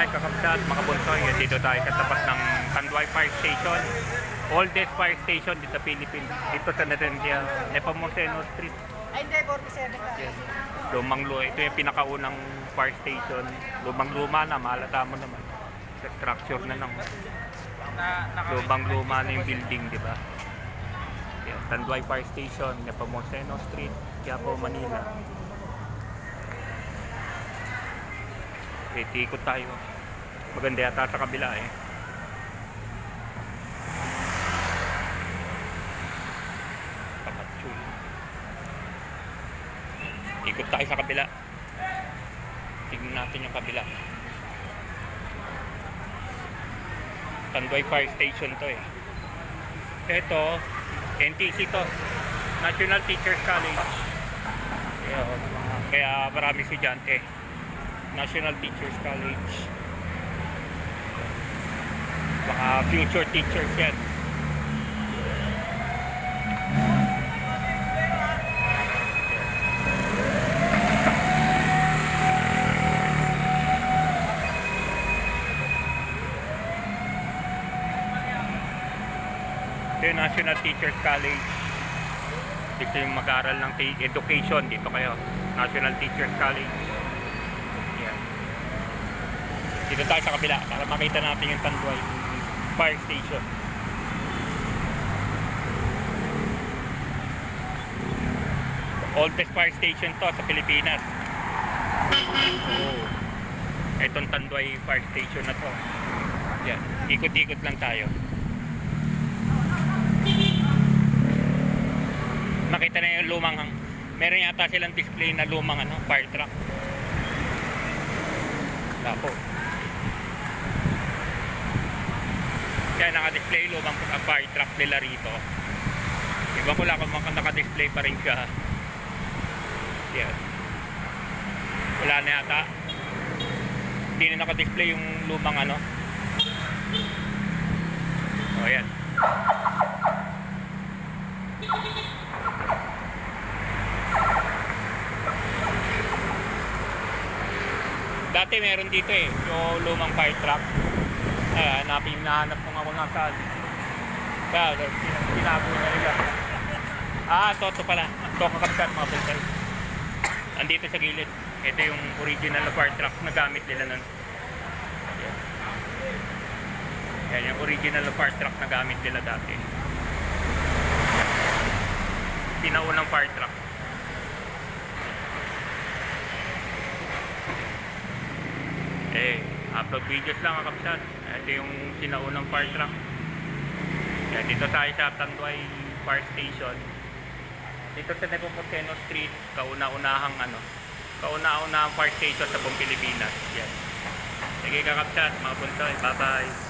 kakapsat, mga bunsoy. Dito tayo sa tapat ng Tanduay Fire Station. Oldest fire station dito sa Philippines. Dito sa Nepomuceno Street. Ay, hindi, 47 ka. Yes. Ito yung pinakaunang fire station. Lumang-luma na, mahalata mo naman. Sa structure na ng lumang-luma na yung building, di ba? Yeah, Tanduay Fire Station, Nepomuceno Street, Quiapo, Manila. Ikot tayo. Maganda yata sa kabila eh. Kapatsul. Ikot tayo sa kabila. Tignan natin yung kabila. Tanduay Fire Station to eh. Ito, NTC to. National Teachers College. Kaya marami estudyante. National Teachers College. Baka future teachers yan. Ito yung National Teachers College. Dito yung mag-aaral ng education. Dito kayo. National Teachers College. Dito tayo sa kabila para makita natin yung Tanduay Fire Station. Oldest fire station to sa Pilipinas. Itong Tanduay Fire Station na to. Yan. Ikot-ikot lang tayo. Makita na yung lumang meron yata silang display na lumang fire truck. Tapo. Kaya naka-display lumang fire truck nila rito. Iba ko lang kung naka-display pa rin siya. Yan. Wala na yata. Hindi na naka-display yung lumang O yan. Dati meron dito eh, yung lumang fire truck. Nahanap kung ako nasaan. Kaya, tinago na nila. Ito pala. Ito kakapsat mga bulsay. Andito sa gilid. Ito yung original na fire truck na gamit nila nun. Yan yung original na fire truck na gamit nila dati. Pinaunang fire truck. Upload videos lang kakapsat. Ito yung sinaunang fire truck. Yan, dito tayo sa Tanduay Fire Station. Dito sa Nepomuceno Street, kauna-unahang fire station sa buong Pilipinas. Yan. Sige kakapsat, mga bunsoy. Bye-bye.